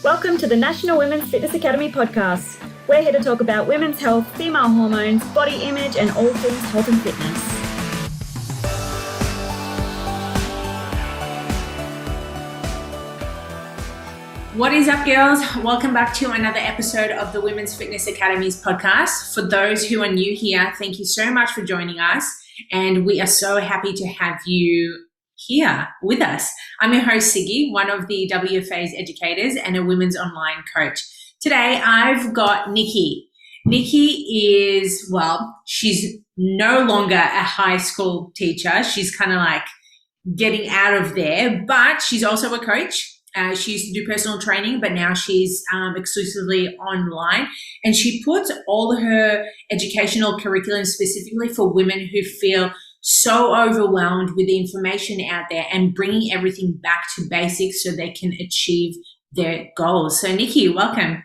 Welcome to the National Women's Fitness Academy podcast. We're here to talk about women's health, female hormones, body image, and all things health and fitness. What is up, girls? Welcome back to another episode of the Women's Fitness Academy's podcast. For those who are new here, thank you so much for joining us. And we are so happy to have you here with us. I'm your host, Siggy, one of the WFA's educators and a women's online coach. Today, I've got Nikki. Nikki is, well, she's no longer a high school teacher. She's kind of like getting out of there, but she's also a coach. She used to do personal training, but now she's exclusively online. And she puts all her educational curriculum specifically for women who feel so overwhelmed with the information out there and bringing everything back to basics so they can achieve their goals. So, Nikki, welcome.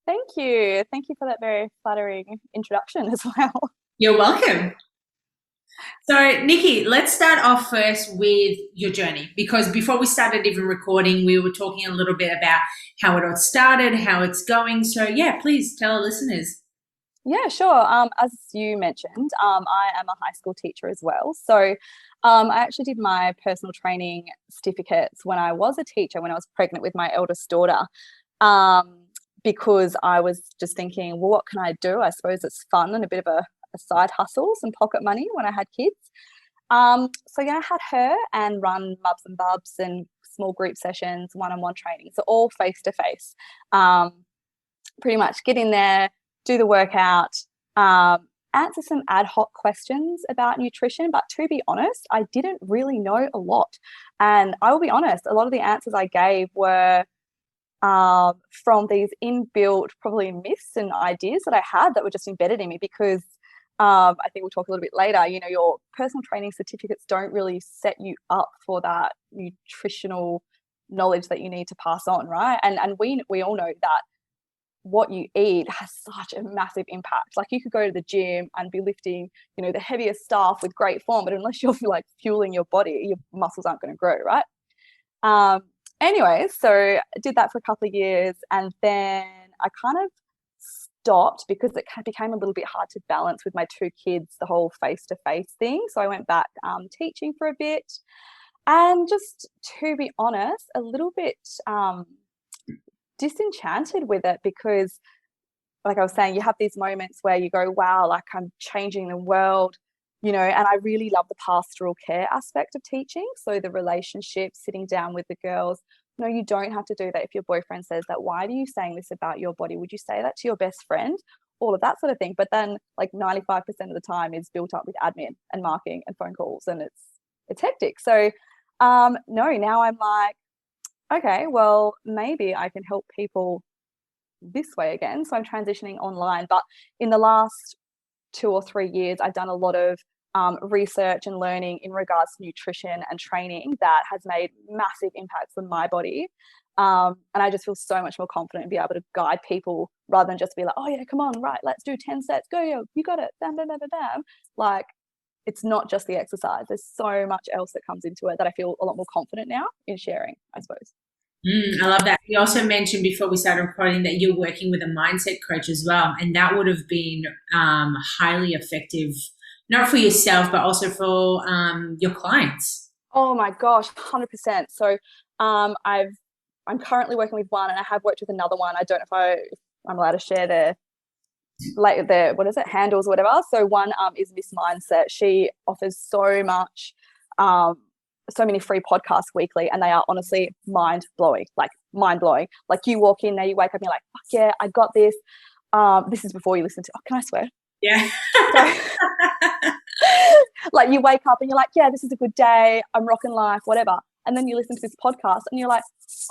Thank you. Thank you for that very flattering introduction as well. You're welcome. So, Nikki, let's start off first with your journey, because before we started even recording, we were talking a little bit about how it all started, how it's going. So, yeah, please tell our listeners. Yeah, sure. As you mentioned, I am a high school teacher as well. So I actually did my personal training certificates when I was a teacher, when I was pregnant with my eldest daughter, because I was just thinking, well, what can I do? I suppose it's fun and a bit of a side hustle, some pocket money when I had kids. So yeah, I had her and run mubs and bubs and small group sessions, one-on-one training. So all face-to-face. Pretty much get in there, do the workout, answer some ad hoc questions about nutrition. But to be honest, I didn't really know a lot. And I will be honest, a lot of the answers I gave were from these inbuilt probably myths and ideas that I had that were just embedded in me, because I think we'll talk a little bit later, you know, your personal training certificates don't really set you up for that nutritional knowledge that you need to pass on, right? And we all know that what you eat has such a massive impact. Like, you could go to the gym and be lifting, you know, the heaviest stuff with great form, but unless you're like fueling your body, your muscles aren't going to grow, right? Anyway, so I did that for a couple of years, and then I kind of stopped because it became a little bit hard to balance with my two kids, the whole face-to-face thing. So I went back teaching for a bit, and just to be honest, a little bit disenchanted with it, because like I was saying, you have these moments where you go, wow, like I'm changing the world, you know. And I really love the pastoral care aspect of teaching. So the relationship, sitting down with the girls. No, you don't have to do that if your boyfriend says that. Why are you saying this about your body? Would you say that to your best friend? All of that sort of thing. But then like 95% of the time is built up with admin and marketing and phone calls, and it's hectic. So no, now I'm like, okay, well, maybe I can help people this way again. So I'm transitioning online. But in the last 2 or 3 years, I've done a lot of research and learning in regards to nutrition and training that has made massive impacts on my body. And I just feel so much more confident and be able to guide people rather than just be like, oh yeah, come on, right, let's do 10 sets. Go, you got it. Bam, bam, bam, bam, bam. Like, it's not just the exercise. There's so much else that comes into it that I feel a lot more confident now in sharing, I suppose. I love that. You also mentioned before we started recording that you're working with a mindset coach as well, and that would have been highly effective, not for yourself, but also for your clients. Oh my gosh, 100%. So I'm currently working with one, and I have worked with another one. I don't know if I'm allowed to share their what is it, handles or whatever. So one is Miss Mindset. She offers so much, so many free podcasts weekly, and they are honestly mind-blowing. Like you walk in there, you wake up and you're like, fuck yeah, I got this. This is before you listen to, can I swear? Yeah. So, like, you wake up and you're like, yeah, this is a good day, I'm rocking life, whatever. And then you listen to this podcast and you're like,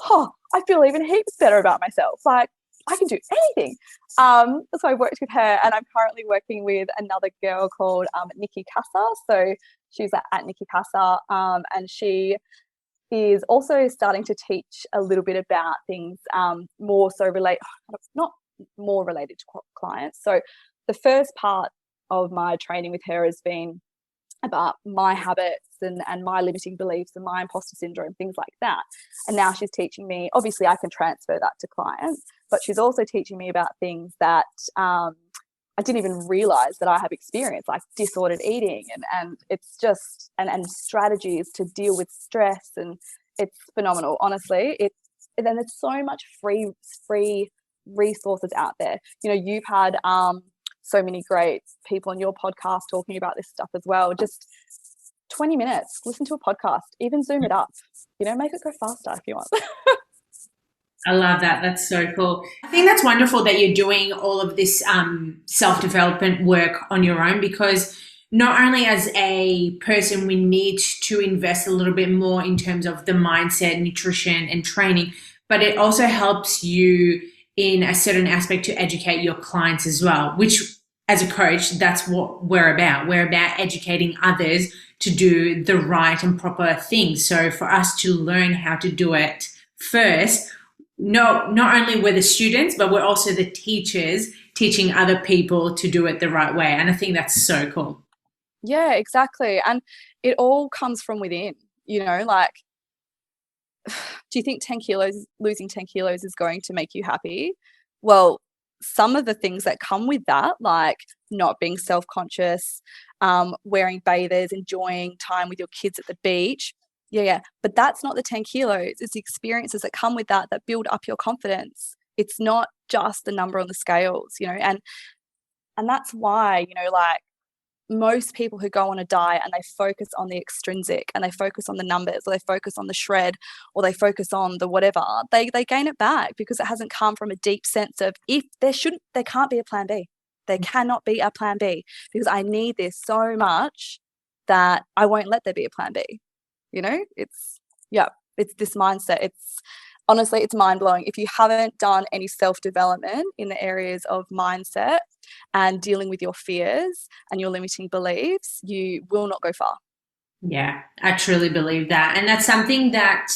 oh, I feel even heaps better about myself. Like, I can do anything. So I worked with her, and I'm currently working with another girl called Nikki Casa. So she's at Nikki Casa, and she is also starting to teach a little bit about things more so not more related to clients. So the first part of my training with her has been about my habits and my limiting beliefs and my imposter syndrome, things like that. And now she's teaching me, obviously I can transfer that to clients, but she's also teaching me about things that I didn't even realize that I have experienced, like disordered eating, and it's just and strategies to deal with stress, and it's phenomenal, honestly. And then there's so much free resources out there. You know, you've had so many great people on your podcast talking about this stuff as well. Just 20 minutes, listen to a podcast, even zoom it up, you know, make it go faster if you want. I love that. That's so cool. I think that's wonderful that you're doing all of this self-development work on your own, because not only as a person, we need to invest a little bit more in terms of the mindset, nutrition, and training, but it also helps you in a certain aspect to educate your clients as well, which as a coach, that's what we're about. We're about educating others to do the right and proper things. So for us to learn how to do it first, not only we're the students, but we're also the teachers teaching other people to do it the right way. And I think that's so cool. Yeah, exactly. And it all comes from within, you know, like, do you think losing 10 kilos is going to make you happy? Well, some of the things that come with that, like not being self-conscious, wearing bathers, enjoying time with your kids at the beach. Yeah. But that's not the 10 kilos. It's the experiences that come with that build up your confidence. It's not just the number on the scales, you know, and that's why, you know, like, most people who go on a diet and they focus on the extrinsic and they focus on the numbers, or they focus on the shred, or they focus on the whatever, they gain it back, because it hasn't come from a deep sense of, if there can't be a plan B. There cannot be a plan B, because I need this so much that I won't let there be a plan B. You know, it's this mindset. Honestly, it's mind-blowing. If you haven't done any self-development in the areas of mindset and dealing with your fears and your limiting beliefs, you will not go far. Yeah, I truly believe that. And that's something that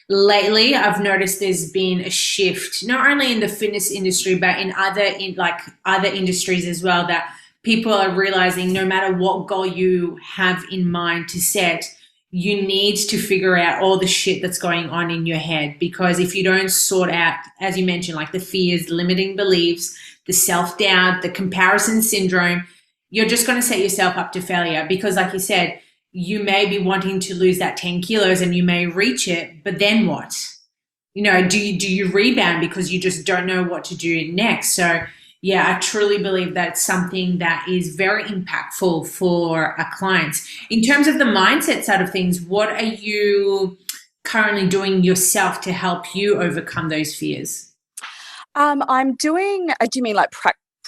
lately I've noticed there's been a shift, not only in the fitness industry, but in other industries as well, that people are realizing no matter what goal you have in mind to set, you need to figure out all the shit that's going on in your head. Because if you don't sort out, as you mentioned, like the fears, limiting beliefs, the self-doubt, the comparison syndrome, you're just going to set yourself up to failure. Because like you said, you may be wanting to lose that 10 kilos and you may reach it, but then what? You know, do you rebound because you just don't know what to do next? So yeah, I truly believe that's something that is very impactful for our clients. In terms of the mindset side of things, what are you currently doing yourself to help you overcome those fears? I'm doing, do you mean like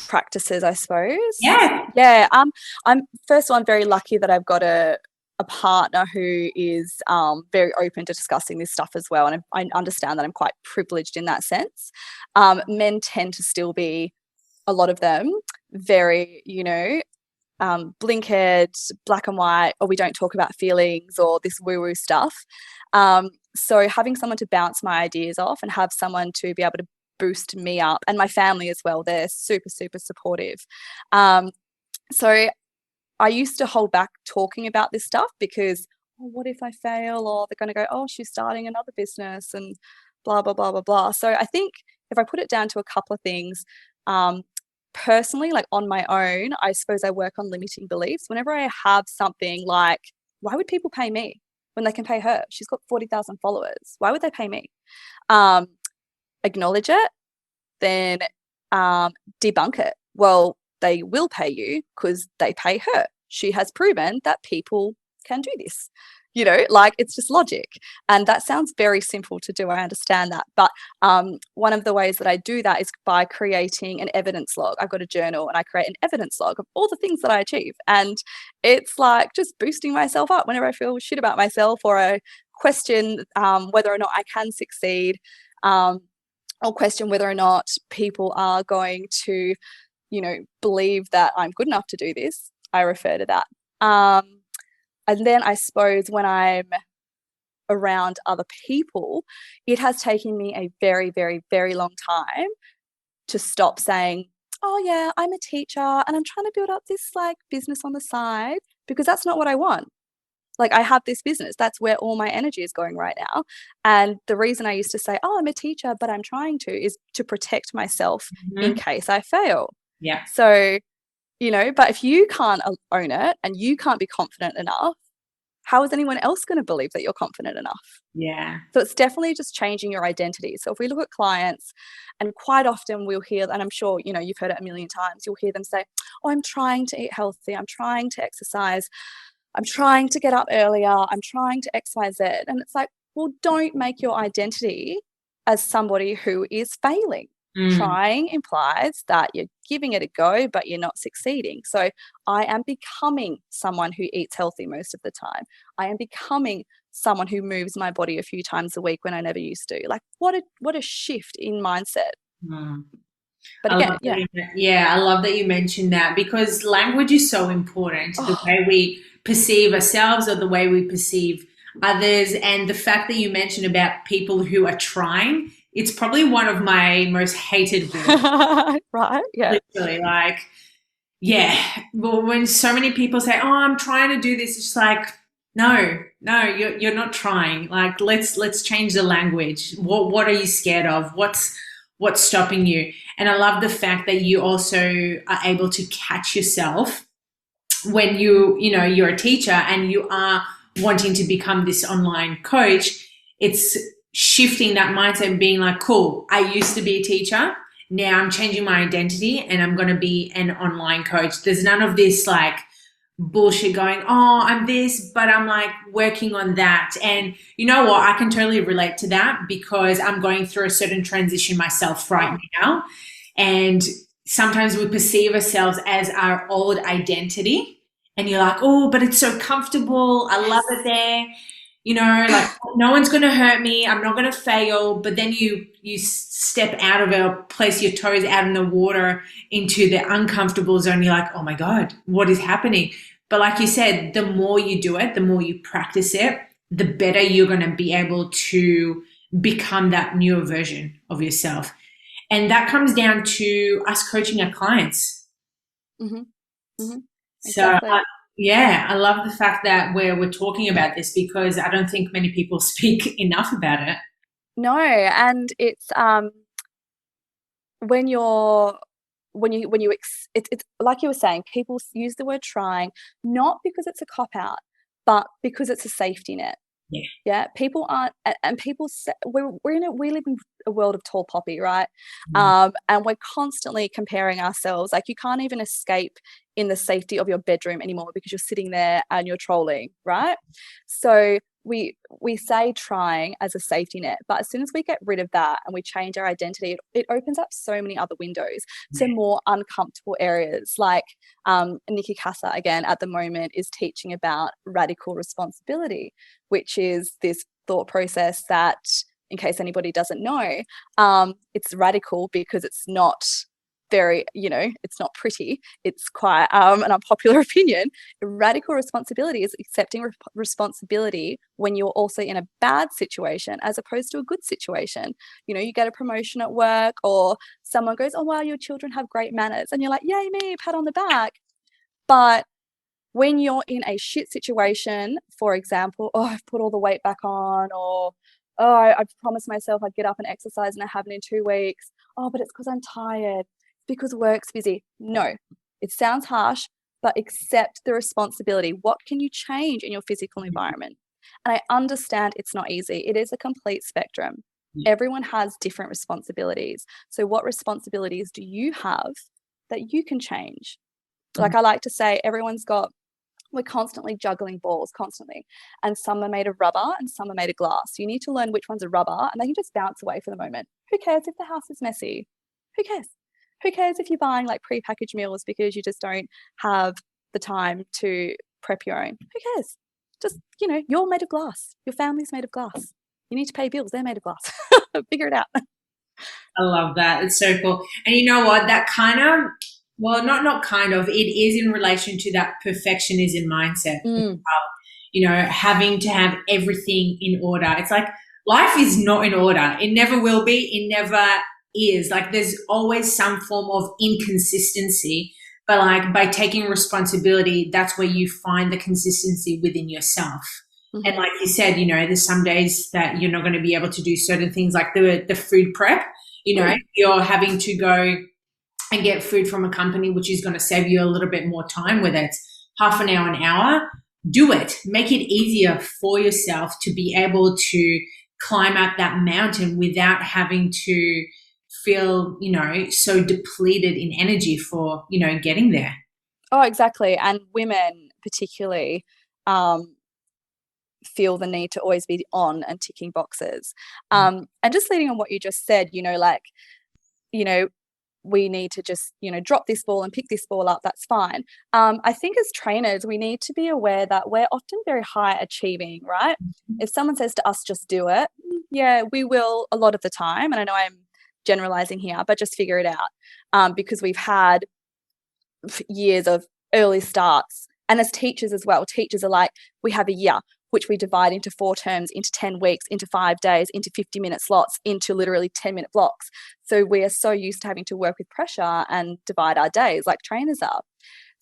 practices, I suppose? Yeah. I'm first of all, I'm very lucky that I've got a partner who is very open to discussing this stuff as well. And I understand that I'm quite privileged in that sense. Men tend to still be, a lot of them, very, you know, blink-haired, black and white, or we don't talk about feelings, or this woo-woo stuff. So having someone to bounce my ideas off and have someone to be able to boost me up, and my family as well, they're super, super supportive. So I used to hold back talking about this stuff because, what if I fail? Or they're going to go, oh, she's starting another business and blah, blah, blah, blah, blah. So I think if I put it down to a couple of things, personally, like on my own, I suppose I work on limiting beliefs. Whenever I have something like, why would people pay me when they can pay her? She's got 40,000 followers. Why would they pay me? Acknowledge it, then debunk it. Well, they will pay you because they pay her. She has proven that people can do this. You know, like, it's just logic. And that sounds very simple to do. I understand that. But one of the ways that I do that is by creating an evidence log. I've got a journal and I create an evidence log of all the things that I achieve. And it's like just boosting myself up whenever I feel shit about myself, or I question whether or not I can succeed, or question whether or not people are going to, you know, believe that I'm good enough to do this. I refer to that. And then I suppose when I'm around other people, it has taken me a very, very, very long time to stop saying, oh yeah, I'm a teacher and I'm trying to build up this like business on the side. because that's not what I want. Like, I have this business. That's where all my energy is going right now. And the reason I used to say, oh, I'm a teacher, but I'm trying to, is to protect myself in case I fail. Yeah. So, you know, but if you can't own it and you can't be confident enough, how is anyone else going to believe that you're confident enough? Yeah. So it's definitely just changing your identity. So if we look at clients, and quite often we'll hear, and I'm sure, you know, you've heard it a million times, you'll hear them say, oh, I'm trying to eat healthy. I'm trying to exercise. I'm trying to get up earlier. I'm trying to XYZ. And it's like, well, don't make your identity as somebody who is failing. Trying implies that you're giving it a go, but you're not succeeding. So I am becoming someone who eats healthy most of the time. I am becoming someone who moves my body a few times a week when I never used to. Like, what a shift in mindset. But again, I love that you mentioned that, because language is so important. The way we perceive ourselves or the way we perceive others, and the fact that you mentioned about people who are trying. It's probably one of my most hated words. Right? Yeah. Literally, like, yeah. Well, when so many people say, "Oh, I'm trying to do this," it's like, no, you're not trying. Like, let's change the language. What are you scared of? What's stopping you? And I love the fact that you also are able to catch yourself when you're a teacher and you are wanting to become this online coach. It's shifting that mindset and being like, cool, I used to be a teacher. Now I'm changing my identity and I'm going to be an online coach. There's none of this like bullshit going, oh, I'm this, but I'm like working on that. And you know what? I can totally relate to that, because I'm going through a certain transition myself right now. And sometimes we perceive ourselves as our old identity, and you're like, oh, but it's so comfortable. I love it there. You know, like, no one's going to hurt me. I'm not going to fail. But then you step out of it, or place your toes out in the water into the uncomfortable zone. You're like, oh my God, what is happening? But like you said, the more you do it, the more you practice it, the better you're going to be able to become that newer version of yourself. And that comes down to us coaching our clients. Exactly. So I love the fact that we're talking about this, because I don't think many people speak enough about it. No, and it's it's like you were saying, people use the word trying not because it's a cop out, but because it's a safety net. Yeah. People aren't, and people say, we live in a world of tall poppy, right? And we're constantly comparing ourselves. Like, you can't even escape in the safety of your bedroom anymore, because you're sitting there and you're trolling, right? So we say trying as a safety net, but as soon as we get rid of that and we change our identity, it opens up so many other windows to more uncomfortable areas. Like Nikki Chamberlain, again, at the moment, is teaching about radical responsibility, which is this thought process that, in case anybody doesn't know, it's radical because it's not very, it's not pretty. It's quite an unpopular opinion. Radical responsibility is accepting responsibility when you're also in a bad situation as opposed to a good situation. You get a promotion at work, or someone goes, oh, wow, your children have great manners. And you're like, yay, me, pat on the back. But when you're in a shit situation, for example, oh, I've put all the weight back on, or oh, I've promised myself I'd get up and exercise and I haven't in 2 weeks. Oh, but it's because I'm tired. Because work's busy. No, it sounds harsh, but accept the responsibility. What can you change in your physical environment? And I understand it's not easy. It is a complete spectrum. Everyone has different responsibilities. So what responsibilities do you have that you can change? Like I like to say, we're constantly juggling balls, constantly. And some are made of rubber and some are made of glass. You need to learn which ones are rubber, and they can just bounce away for the moment. Who cares if the house is messy? Who cares? Who cares if you're buying like prepackaged meals because you just don't have the time to prep your own? Who cares? Just, you're made of glass. Your family's made of glass. You need to pay bills. They're made of glass. Figure it out. I love that. It's so cool. And you know what? That kind of, well, not kind of, it is in relation to that perfectionism mindset. Having to have everything in order. It's like, life is not in order. It never will be. It never is. Like, there's always some form of inconsistency, But like by taking responsibility, that's where you find the consistency within yourself. And like you said, you know, there's some days that you're not going to be able to do certain things like the food prep. You know, you're having to go and get food from a company, which is going to save you a little bit more time, whether it's half an hour. Do it. Make it easier for yourself to be able to climb up that mountain without having to feel, you know, so depleted in energy for, you know, getting there. Oh, exactly. And women particularly feel the need to always be on and ticking boxes. And just leading on what you just said, you know, like, you know, we need to just, you know, drop this ball and pick this ball up. That's fine. I think as trainers, we need to be aware that we're often very high achieving, right? If someone says to us, just do it, yeah, we will a lot of the time. And I know I'm generalizing here, but just figure it out, because we've had years of early starts. And as teachers as well, teachers are like, we have a year, which we divide into 4 terms, into 10 weeks, into 5 days, into 50-minute slots, into literally 10-minute blocks. So we are so used to having to work with pressure and divide our days like trainers are.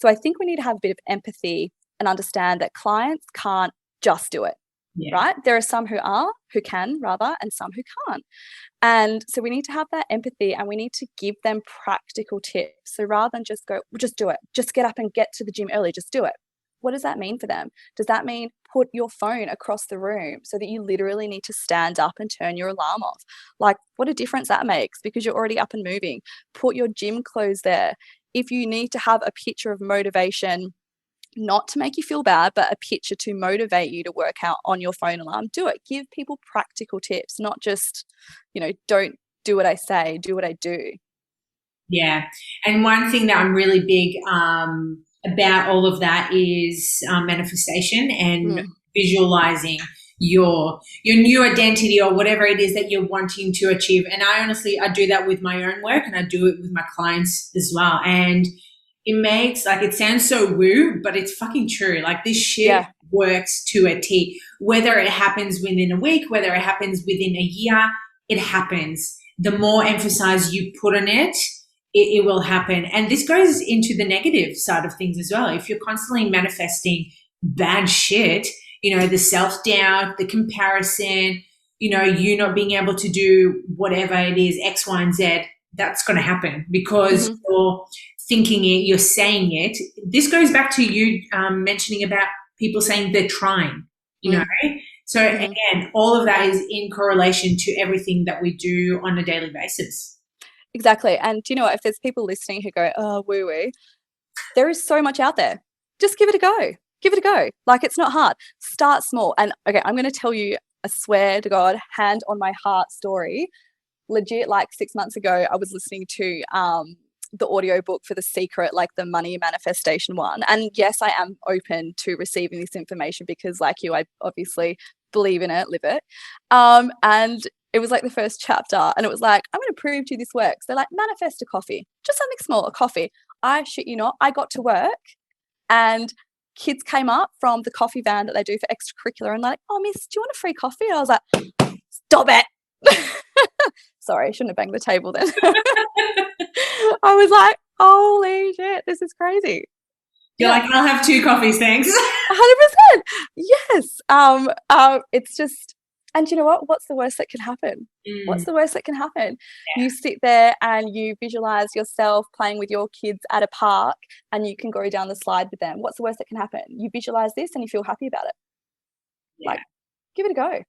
So I think we need to have a bit of empathy and understand that clients can't just do it, right? There are some who can, and some who can't. And so we need to have that empathy and we need to give them practical tips. So rather than just go, well, just do it, just get up and get to the gym early, just do it. What does that mean for them? Does that mean put your phone across the room so that you literally need to stand up and turn your alarm off? Like, what a difference that makes, because you're already up and moving. Put your gym clothes there. If you need to have a picture of motivation, not to make you feel bad, but a picture to motivate you to work out on your phone alarm, do it. Give people practical tips, not just, you know, don't do what I say, do what I do. Yeah. And one thing that I'm really big about all of that is manifestation and visualizing your new identity or whatever it is that you're wanting to achieve. And I do that with my own work and I do it with my clients as well. And it makes, like, it sounds so woo, but it's fucking true. Like, this shit works to a T. Whether it happens within a week, whether it happens within a year, it happens. The more emphasis you put on it, it will happen. And this goes into the negative side of things as well. If you're constantly manifesting bad shit, you know, the self-doubt, the comparison, you know, you not being able to do whatever it is, X, Y, and Z, that's going to happen because you're thinking it, you're saying it. This goes back to you mentioning about people saying they're trying, you know. So, again, all of that is in correlation to everything that we do on a daily basis. Exactly. And you know what? If there's people listening who go, oh, woo-woo, there is so much out there. Just give it a go. Give it a go. Like, it's not hard. Start small. And, okay, I'm going to tell you, I swear to God, hand on my heart story. Legit, like 6 months ago, I was listening to the audiobook for The Secret, like the money manifestation one. And yes, I am open to receiving this information because, like you, I obviously believe in it, live it. And it was like the first chapter and it was like, I'm going to prove to you this works. They're like, manifest a coffee, just something small, a coffee. I shit you not, I got to work and kids came up from the coffee van that they do for extracurricular and they're like, oh, miss, do you want a free coffee? And I was like, stop it. Sorry, I shouldn't have banged the table then. I was like, holy shit, this is crazy. You're like, I'll have 2 coffees, thanks. 100%. Yes. It's just, and you know what? What's the worst that can happen? What's the worst that can happen? Yeah. You sit there and you visualize yourself playing with your kids at a park and you can go down the slide with them. What's the worst that can happen? You visualize this and you feel happy about it. Yeah. Like, give it a go.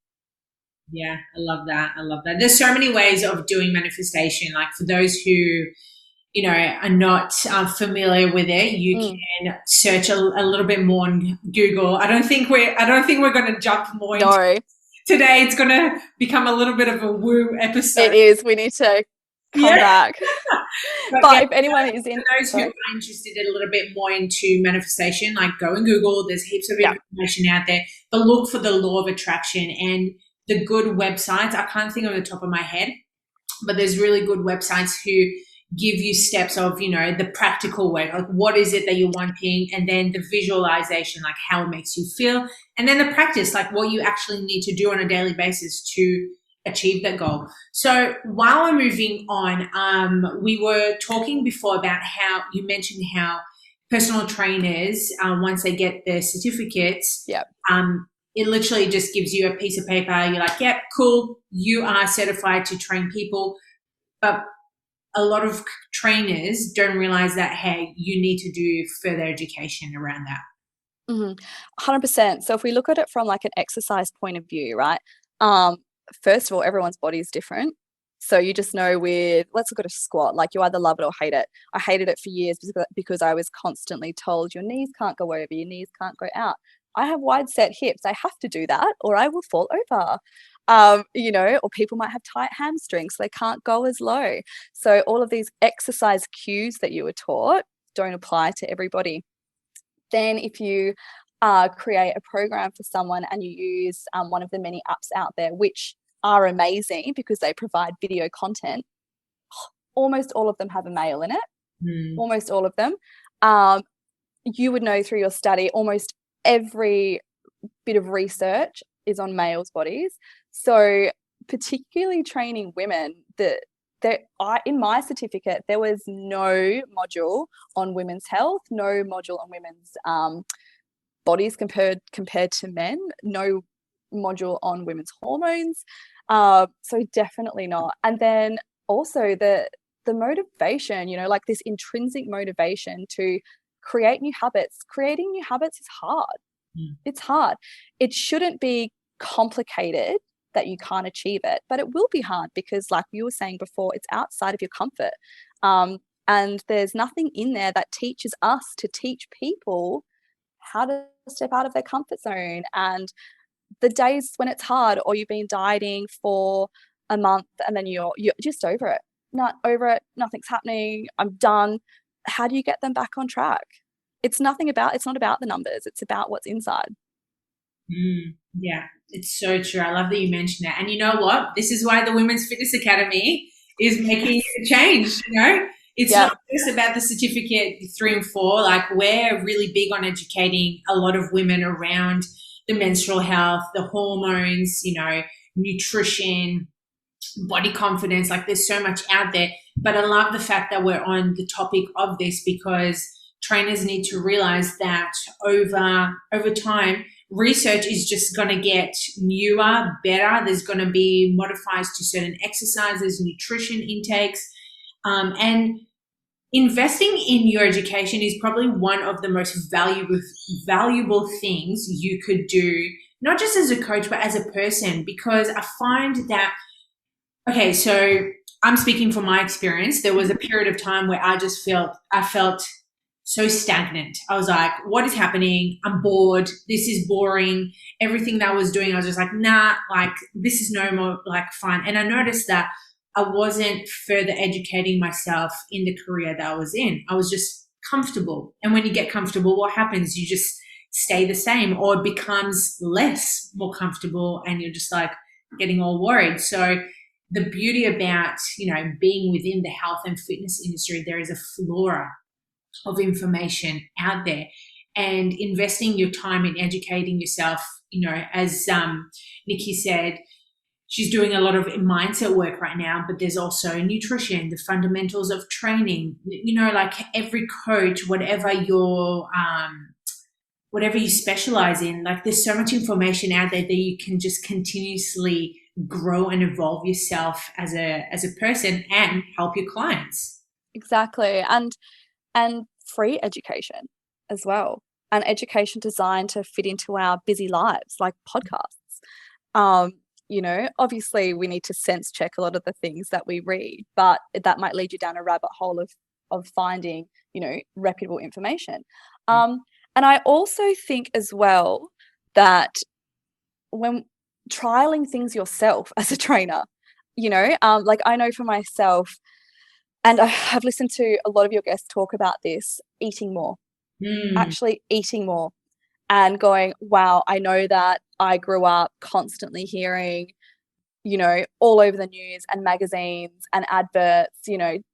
Yeah, I love that. I love that. There's so many ways of doing manifestation. Like, for those who, you know, are not familiar with it, you can search a little bit more on Google. I don't think we're going to jump more into today. It's going to become a little bit of a woo episode. It is. We need to come back. But if anyone is in, those who are interested a little bit more into manifestation, like, go and Google. There's heaps of information out there. But look for the law of attraction and the good websites. I can't think of the top of my head, but there's really good websites who give you steps of, you know, the practical way, like what is it that you're wanting, and then the visualization, like how it makes you feel, and then the practice, like what you actually need to do on a daily basis to achieve that goal. So while we're moving on, we were talking before about how you mentioned how personal trainers, once they get their certificates, Yep. It literally just gives you a piece of paper. You're like, yep, cool, you are certified to train people. But a lot of trainers don't realize that, hey, you need to do further education around that. 100%. So if we look at it from like an exercise point of view, right? First of all, everyone's body is different. So you just know let's look at a squat, like you either love it or hate it. I hated it for years because I was constantly told your knees can't go over, your knees can't go out. I have wide set hips. I have to do that or I will fall over. Or people might have tight hamstrings, so they can't go as low. So all of these exercise cues that you were taught don't apply to everybody. Then if you create a program for someone and you use one of the many apps out there, which are amazing because they provide video content, almost all of them have a male in it. Almost all of them. You would know through your study, almost every bit of research is on males' bodies. So particularly training women, in my certificate, there was no module on women's health, no module on women's bodies compared to men, no module on women's hormones. So definitely not. And then also the motivation, like this intrinsic motivation to create new habits. Creating new habits is hard. It's hard. It shouldn't be complicated that you can't achieve it, but it will be hard because, like you were saying before, it's outside of your comfort. And there's nothing in there that teaches us to teach people how to step out of their comfort zone. And the days when it's hard, or you've been dieting for a month and then you're just over it, nothing's happening, I'm done. How do you get them back on track? It's not about the numbers, it's about what's inside. Yeah, it's so true. I love that you mentioned that. And you know what? This is why the Women's Fitness Academy is making a change, It's not just about the certificate 3 and 4. Like, we're really big on educating a lot of women around the menstrual health, the hormones, nutrition, body confidence. Like, there's so much out there. But I love the fact that we're on the topic of this because trainers need to realize that over time, research is just going to get newer, better. There's going to be modifiers to certain exercises, nutrition intakes, and investing in your education is probably one of the most valuable things you could do, not just as a coach, but as a person, because I find that, okay, so I'm speaking from my experience. There was a period of time where I felt so stagnant. I was like, what is happening? I'm bored. This is boring. Everything that I was doing, I was just like, nah, like this is no more like fun. And I noticed that I wasn't further educating myself in the career that I was in. I was just comfortable. And when you get comfortable, what happens? You just stay the same, or it becomes more comfortable and you're just like getting all worried. So the beauty about, being within the health and fitness industry, there is a flora of information out there, and investing your time in educating yourself, as Nikki said, she's doing a lot of mindset work right now, but there's also nutrition, the fundamentals of training, like every coach, whatever you specialize in, like there's so much information out there that you can just continuously grow and evolve yourself as a person and help your clients. Exactly. And free education as well, and education designed to fit into our busy lives, like podcasts. Obviously we need to sense check a lot of the things that we read, but that might lead you down a rabbit hole of finding, reputable information. And I also think as well that when trialing things yourself as a trainer, like I know for myself, and I have listened to a lot of your guests talk about this, eating more, actually eating more, and going, wow, I know that I grew up constantly hearing, all over the news and magazines and adverts,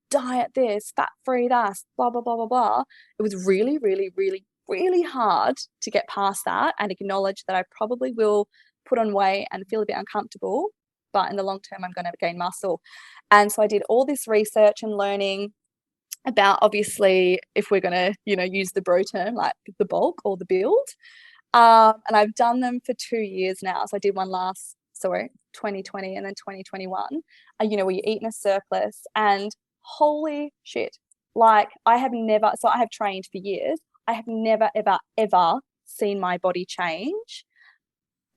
diet this, fat-free that, blah, blah, blah, blah, blah. It was really, really, really, really hard to get past that and acknowledge that I probably will put on weight and feel a bit uncomfortable but in the long term, I'm going to gain muscle. And so I did all this research and learning about, obviously, if we're going to, use the bro term, like the bulk or the build. And I've done them for 2 years now. So I did one 2020 and then 2021, where you eat in a surplus, and holy shit, like I have trained for years. I have never, ever, ever seen my body change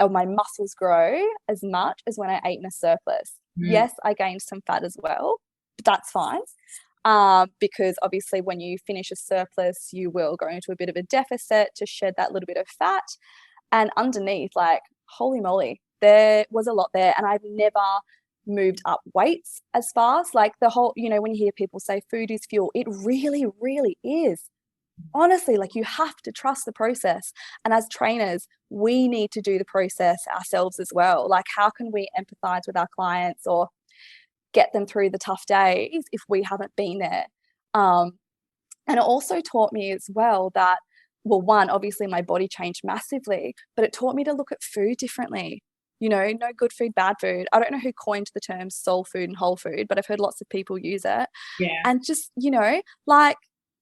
or my muscles grow as much as when I ate in a surplus. Yes, I gained some fat as well, but that's fine. Because obviously when you finish a surplus, you will go into a bit of a deficit to shed that little bit of fat. And underneath, like, holy moly, there was a lot there. And I've never moved up weights as fast. Like the whole, when you hear people say food is fuel, it really, really is. Honestly, like, you have to trust the process. And as trainers, we need to do the process ourselves as well. Like, how can we empathize with our clients or get them through the tough days if we haven't been there? And it also taught me as well that, well, one, obviously my body changed massively, but it taught me to look at food differently. No good food, bad food. I don't know who coined the terms soul food and whole food, but I've heard lots of people use it. Yeah. And just, like,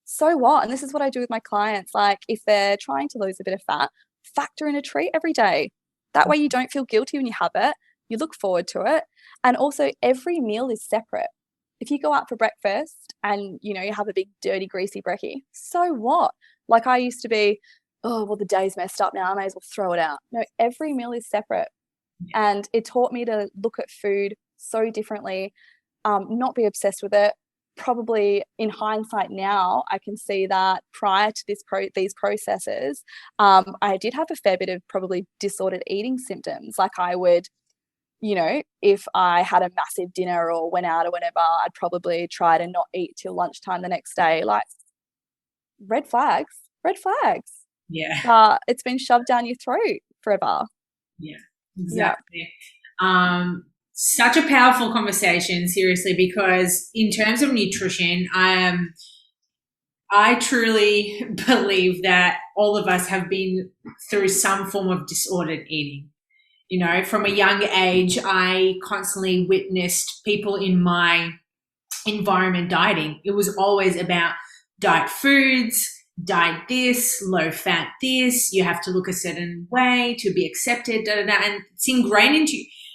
so what? And this is what I do with my clients. Like, if they're trying to lose a bit of fat, factor in a treat every day. That way you don't feel guilty when you have it. You look forward to it. And also, every meal is separate. If you go out for breakfast and, you have a big, dirty, greasy brekkie, so what? Like, I used to be, oh, well, the day's messed up now, I may as well throw it out. No, every meal is separate. Yeah. And it taught me to look at food so differently, not be obsessed with it. Probably in hindsight now, I can see that prior to these processes, I did have a fair bit of probably disordered eating symptoms. Like, I would, if I had a massive dinner or went out or whatever, I'd probably try to not eat till lunchtime the next day. Like, red flags. Yeah. It's been shoved down your throat forever. Yeah, exactly. Yeah. Such a powerful conversation, seriously, because in terms of nutrition, I truly believe that all of us have been through some form of disordered eating. From a young age, I constantly witnessed people in my environment dieting. It was always about diet foods, diet this, low fat this, you have to look a certain way to be accepted, and it's ingrained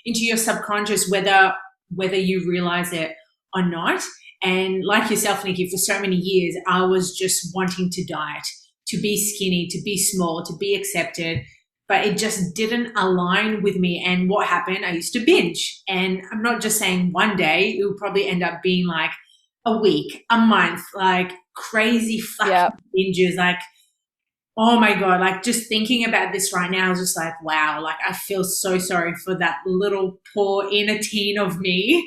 into your subconscious, whether you realize it or not. And like yourself, Nikki, for so many years, I was just wanting to diet, to be skinny, to be small, to be accepted, but it just didn't align with me. And what happened? I used to binge. And I'm not just saying one day, it would probably end up being like a week, a month, like crazy fucking binges. Like, oh my God, like, just thinking about this right now is just like, wow, like, I feel so sorry for that little poor inner teen of me,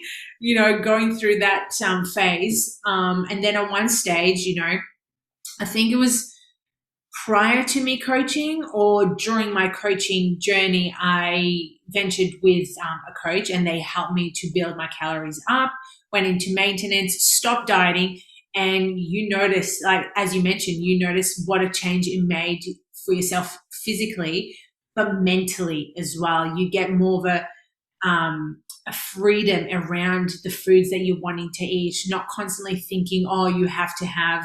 going through that phase. And then at one stage, I think it was prior to me coaching or during my coaching journey, I ventured with a coach, and they helped me to build my calories up, went into maintenance, stopped dieting. And you notice, like, as you mentioned, you notice what a change it made for yourself physically, but mentally as well. You get more of a freedom around the foods that you're wanting to eat, not constantly thinking, oh, you have to have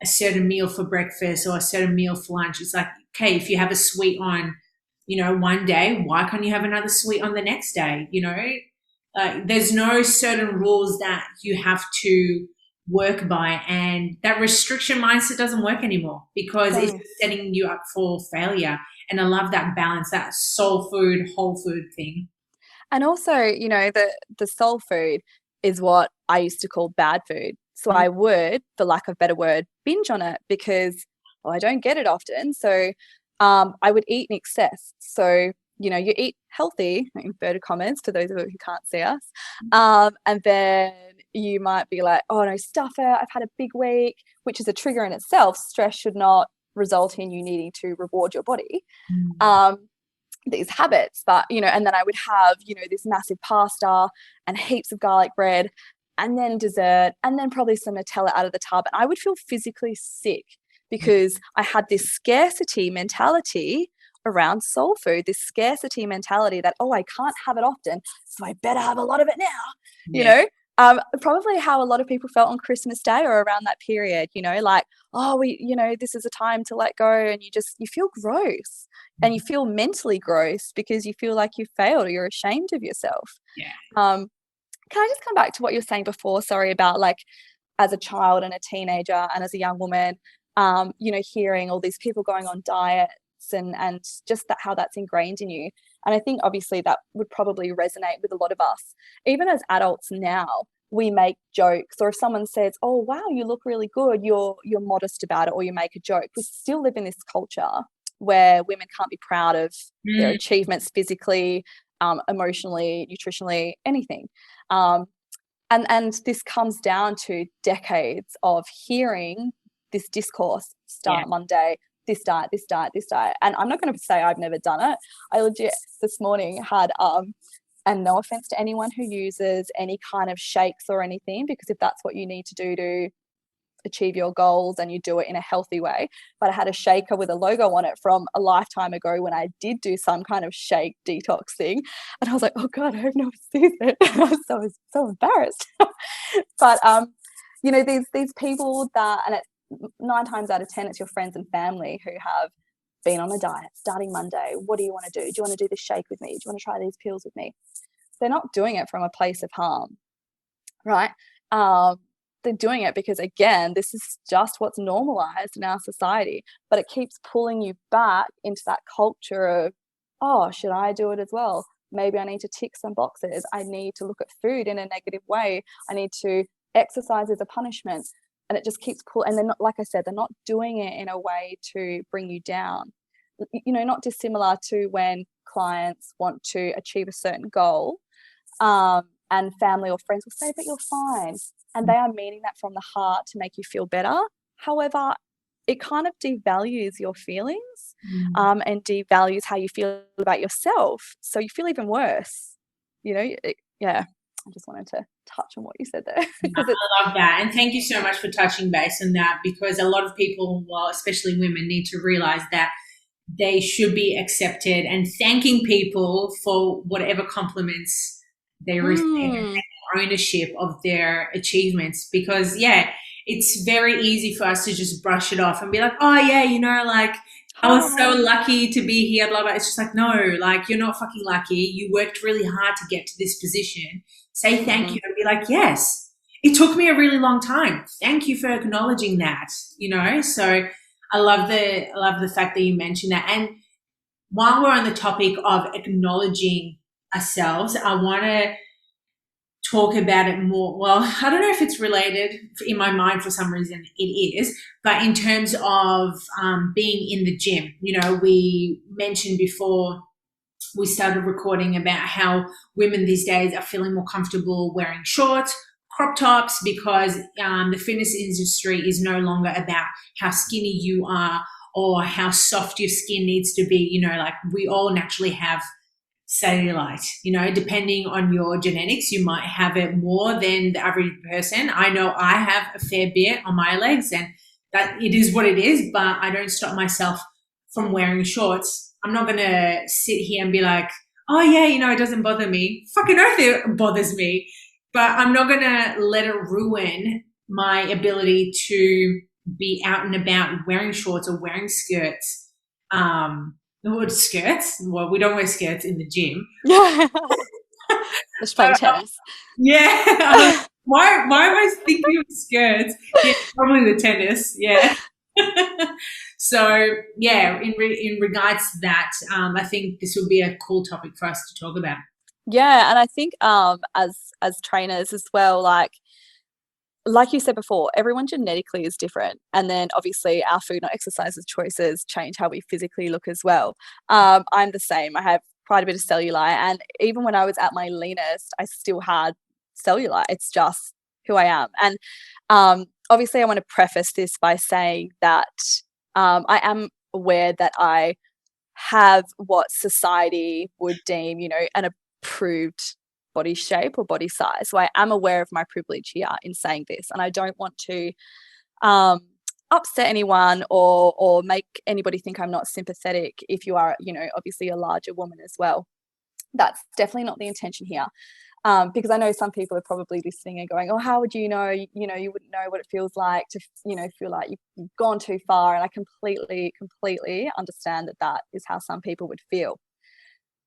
a certain meal for breakfast or a certain meal for lunch. It's like, okay, if you have a sweet on, one day, why can't you have another sweet on the next day? There's no certain rules that you have to work by, and that restriction mindset doesn't work anymore because it's setting you up for failure. And I love that balance, that soul food, whole food thing. And also, the soul food is what I used to call bad food. So I would, for lack of a better word, binge on it because, well, I don't get it often. So I would eat in excess. So, you eat healthy, inverted commas, to those of you who can't see us. And then you might be like, oh no, stuff it, I've had a big week, which is a trigger in itself. Stress should not result in you needing to reward your body. These habits, but and then I would have this massive pasta and heaps of garlic bread and then dessert and then probably some Nutella out of the tub, and I would feel physically sick because I had this scarcity mentality around soul food, this scarcity mentality that, oh, I can't have it often, so I better have a lot of it now, you know. Probably how a lot of people felt on Christmas Day or around that period, you know, like, oh, this is a time to let go, and you feel gross, and you feel mentally gross because you feel like you failed or you're ashamed of yourself. Can I just come back to what you were saying before, sorry, about like as a child and a teenager and as a young woman, hearing all these people going on diets and just that, how that's ingrained in you. And I think obviously that would probably resonate with a lot of us. Even as adults now, we make jokes, or if someone says, oh, wow, you look really good, you're modest about it, or you make a joke. We still live in this culture where women can't be proud of their achievements physically, emotionally, nutritionally, anything. And this comes down to decades of hearing this discourse, start Monday, this diet, this diet, this diet. And I'm not going to say I've never done it. I legit this morning had, and no offense to anyone who uses any kind of shakes or anything, because if that's what you need to do to achieve your goals and you do it in a healthy way. But I had a shaker with a logo on it from a lifetime ago when I did do some kind of shake detox thing. And I was like, oh God, I hope no one sees it. I was so embarrassed. But, these people that, and 9 times out of 10, it's your friends and family who have been on a diet starting Monday. What do you want to do? Do you want to do this shake with me? Do you want to try these pills with me? They're not doing it from a place of harm, right? They're doing it because, again, this is just what's normalized in our society, but it keeps pulling you back into that culture of, oh, should I do it as well? Maybe I need to tick some boxes. I need to look at food in a negative way. I need to exercise as a punishment. And it just keeps pulling. And they're not, like I said, they're not doing it in a way to bring you down. Not dissimilar to when clients want to achieve a certain goal, and family or friends will say, but you're fine. And they are meaning that from the heart to make you feel better. However, it kind of devalues your feelings, and devalues how you feel about yourself. So you feel even worse, I just wanted to touch on what you said there. I love that. And thank you so much for touching base on that, because a lot of people, well, especially women, need to realize that they should be accepted and thanking people for whatever compliments they receive and taking ownership of their achievements. Because, it's very easy for us to just brush it off and be like, oh, yeah, I was so lucky to be here, blah, blah. It's just like, no, you're not fucking lucky. You worked really hard to get to this position. Say thank you and be like, yes, it took me a really long time. Thank you for acknowledging that, So I love the fact that you mentioned that. And while we're on the topic of acknowledging ourselves, I want to talk about it more. Well, I don't know if it's related. In my mind, for some reason it is, but in terms of being in the gym, we mentioned before we started recording about how women these days are feeling more comfortable wearing shorts, crop tops, because the fitness industry is no longer about how skinny you are or how soft your skin needs to be. We all naturally have cellulite, depending on your genetics, you might have it more than the average person. I know I have a fair bit on my legs, and that it is what it is, but I don't stop myself from wearing shorts. I'm not going to sit here and be like, oh yeah, it doesn't bother me. Fucking earth, it bothers me, but I'm not going to let it ruin my ability to be out and about wearing shorts or wearing skirts. What skirts? Well, we don't wear skirts in the gym. Just playing tennis. Yeah. Why am I thinking of skirts? Yeah, probably the tennis. Yeah. So in regards to that, I think this would be a cool topic for us to talk about. Yeah, and I think as trainers as well, like you said before, everyone genetically is different. And then obviously our food and exercises choices change how we physically look as well. I'm the same. I have quite a bit of cellulite. And even when I was at my leanest, I still had cellulite. It's just who I am. And obviously I want to preface this by saying that I am aware that I have what society would deem, an approved body shape or body size. So I am aware of my privilege here in saying this, and I don't want to upset anyone or make anybody think I'm not sympathetic if you are, obviously a larger woman as well. That's definitely not the intention here. Because I know some people are probably listening and going, oh, how would you know? You wouldn't know what it feels like to, feel like you've gone too far. And I completely understand that is how some people would feel.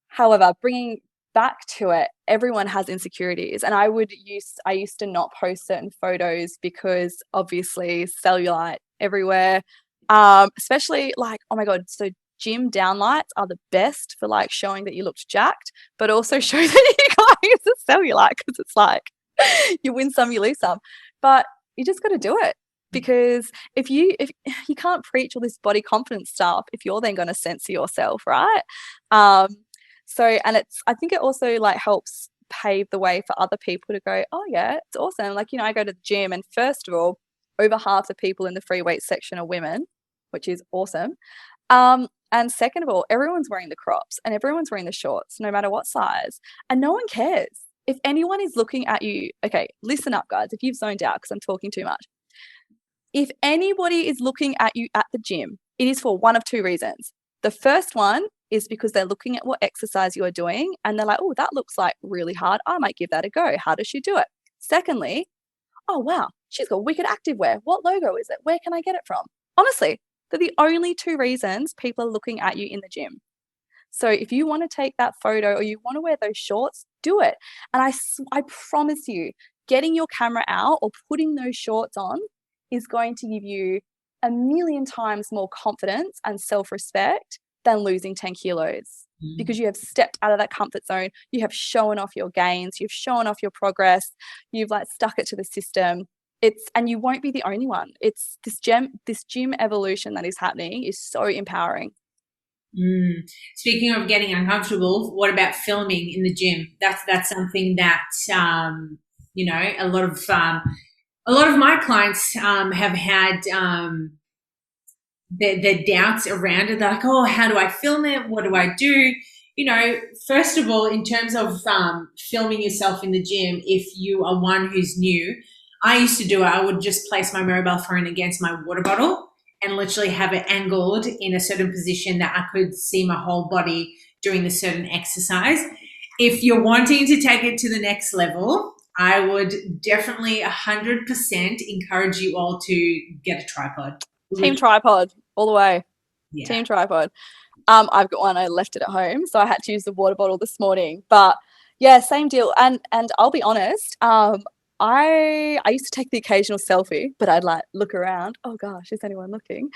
However, bringing back to it, everyone has insecurities. And I used to not post certain photos because obviously cellulite everywhere, especially like, oh my God, so gym downlights are the best for like showing that you looked jacked, but also show that you can't use the cellulite because it's like you win some, you lose some. But you just got to do it, because if you can't preach all this body confidence stuff if you're then going to censor yourself, right? So, and I think it also like helps pave the way for other people to go, oh yeah, it's awesome. Like, I go to the gym and first of all, over half the people in the free weight section are women, which is awesome. And second of all, everyone's wearing the crops and everyone's wearing the shorts, no matter what size. And no one cares. If anyone is looking at you, okay, listen up, guys, if you've zoned out because I'm talking too much. If anybody is looking at you at the gym, it is for one of two reasons. The first one is because they're looking at what exercise you are doing and they're like, oh, that looks like really hard. I might give that a go. How does she do it? Secondly, oh, wow, she's got wicked activewear. What logo is it? Where can I get it from? Honestly, they're the only two reasons people are looking at you in the gym. So if you want to take that photo or you want to wear those shorts, do it. And I promise you, getting your camera out or putting those shorts on is going to give you a million times more confidence and self-respect than losing 10 kilos. Because you have stepped out of that comfort zone. You have shown off your gains. You've shown off your progress. You've like stuck it to the system. And you won't be the only one. It's this gym evolution that is happening is so empowering. Speaking of getting uncomfortable, what about filming in the gym? That's something that a lot of my clients have had their doubts around it. They're like, oh, how do I film it? What do I do? First of all, in terms of filming yourself in the gym, if you are one who's new, I used to do it. I would just place my mobile phone against my water bottle and literally have it angled in a certain position that I could see my whole body doing the certain exercise. If you're wanting to take it to the next level, I would definitely 100% encourage you all to get a tripod. Team tripod all the way. Yeah. Team tripod. I've got one. I left it at home, so I had to use the water bottle this morning. But yeah, same deal. And I'll be honest. I used to take the occasional selfie, but I'd like look around. Oh gosh, is anyone looking?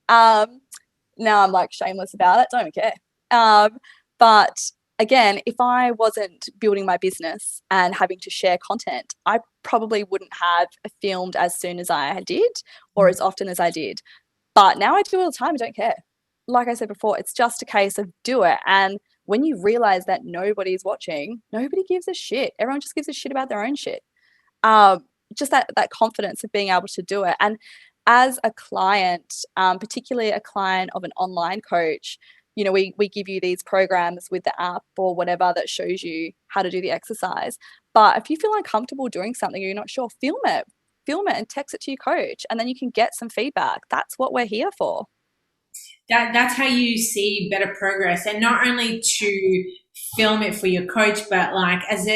Now I'm like shameless about it. Don't even care. But again, if I wasn't building my business and having to share content, I probably wouldn't have filmed as soon as I did or as often as I did. But now I do it all the time. I don't care. Like I said before, it's just a case of do it. And when you realize that nobody's watching, nobody gives a shit. Everyone just gives a shit about their own shit. Just that confidence of being able to do it. And as a client, particularly a client of an online coach, we give you these programs with the app or whatever that shows you how to do the exercise. But if you feel uncomfortable doing something or you're not sure, film it and text it to your coach, and then you can get some feedback. That's what we're here for. That's how you see better progress, and not only to film it for your coach, but like as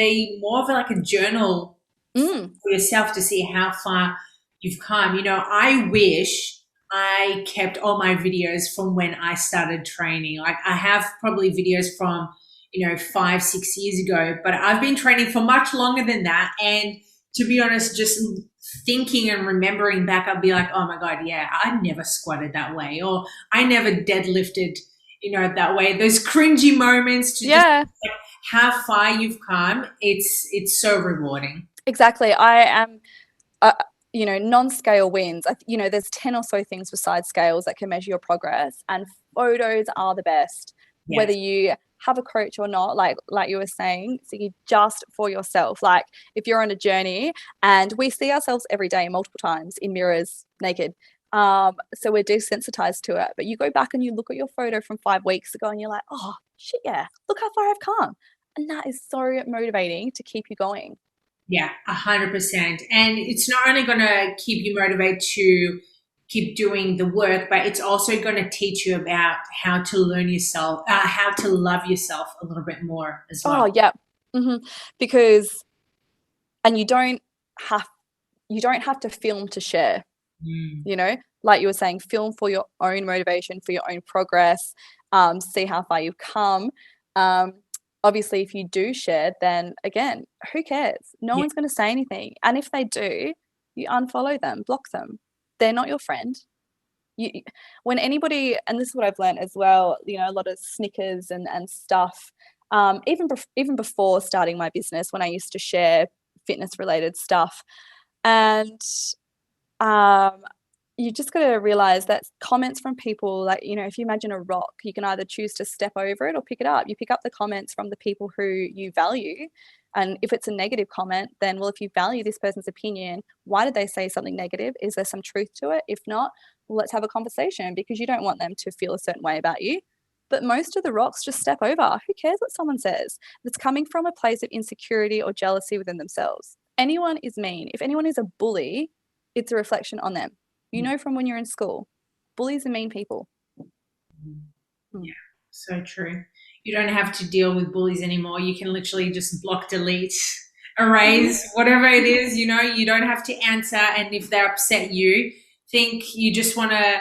more of like a journal for yourself to see how far you've come. I wish I kept all my videos from when I started training. Like I have probably videos from 5-6 years ago, but I've been training for much longer than that. And to be honest, just thinking and remembering back, I'd be like, oh my God, yeah, I never squatted that way, or I never deadlifted, that way. Those cringy moments to just like how far you've come. It's so rewarding. Exactly. I am, non-scale wins. There's 10 or so things besides scales that can measure your progress, and photos are the best. Yes. Whether you have a coach or not, like you were saying, so you just for yourself. Like if you're on a journey, and we see ourselves every day multiple times in mirrors naked, so we're desensitized to it. But you go back and you look at your photo from 5 weeks ago and you're like, oh shit, yeah, look how far I've come. And that is so motivating to keep you going. Yeah, 100%. And it's not only going to keep you motivated to keep doing the work, but it's also going to teach you about how to learn yourself, how to love yourself a little bit more as well. Oh, yeah. Because, and you don't have to film to share, you know, like you were saying, film for your own motivation, for your own progress, see how far you've come. Obviously, if you do share, then again, who cares? No one's going to say anything. And if they do, you unfollow them, block them. They're not your friend. When anybody, and this is what I've learned as well, you know, a lot of Snickers and stuff, even before starting my business, when I used to share fitness related stuff, and you just got to realize that comments from people, like, you know, if you imagine a rock, you can either choose to step over it or pick it up. You pick up the comments from the people who you value. And if it's a negative comment, then, well, if you value this person's opinion, why did they say something negative? Is there some truth to it? If not, well, let's have a conversation, because you don't want them to feel a certain way about you. But most of the rocks just step over. Who cares what someone says? It's coming from a place of insecurity or jealousy within themselves. Anyone is mean. If anyone is a bully, it's a reflection on them. You know, from when you're in school, bullies are mean people. Yeah, so true. You don't have to deal with bullies anymore. You can literally just block, delete, erase, whatever it is, you know, you don't have to answer. And if they upset you, think you just want to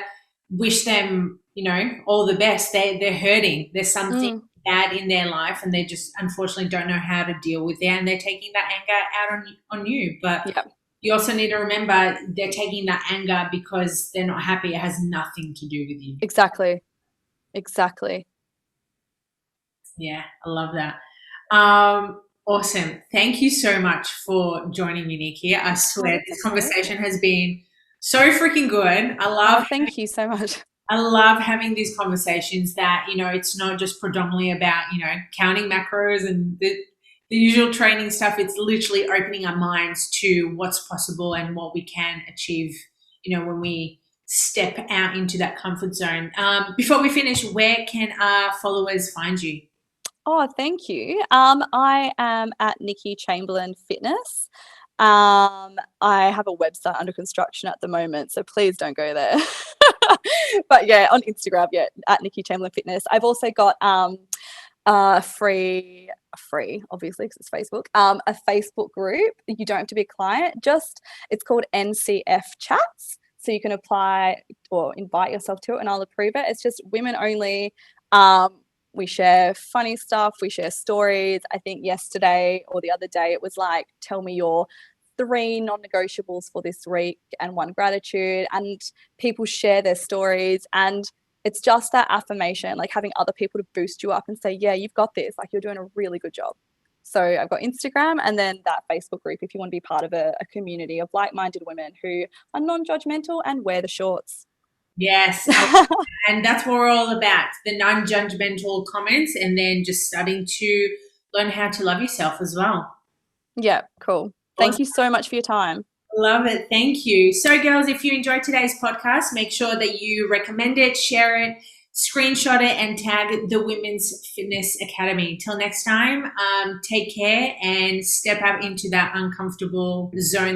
wish them, you know, all the best. They're hurting. There's something bad in their life, and they just unfortunately don't know how to deal with it, and they're taking that anger out on you. But you also need to remember they're taking that anger because they're not happy. It has nothing to do with you. Exactly. Yeah, I love that. Awesome. Thank you so much for joining me, Nikki. I swear this conversation has been so freaking good. Thank you so much. I love having these conversations that, you know, it's not just predominantly about, you know, counting macros and the usual training stuff. It's literally opening our minds to what's possible and what we can achieve, you know, when we step out into that comfort zone. Before we finish, where can our followers find you? Oh, thank you. I am at Nikki Chamberlain Fitness. I have a website under construction at the moment, so please don't go there. But yeah, on Instagram, at Nikki Chamberlain Fitness. I've also got free, obviously, because it's Facebook, a Facebook group. You don't have to be a client. It's called NCF Chats. So you can apply or invite yourself to it, and I'll approve it. It's just women only. We share funny stuff. We share stories. I think yesterday or the other day, it was like, tell me your 3 non-negotiables for this week and 1 gratitude. And people share their stories, and it's just that affirmation, like having other people to boost you up and say, yeah, you've got this. Like, you're doing a really good job. So I've got Instagram and then that Facebook group if you want to be part of a community of like-minded women who are non-judgmental and wear the shorts. Yes. And that's what we're all about, the non-judgmental comments, and then just starting to learn how to love yourself as well. Yeah, cool. Thank you so much for your time. Love it. Thank you. So, girls, if you enjoyed today's podcast, make sure that you recommend it, share it, screenshot it, and tag the Women's Fitness Academy. Till next time, take care and step out into that uncomfortable zone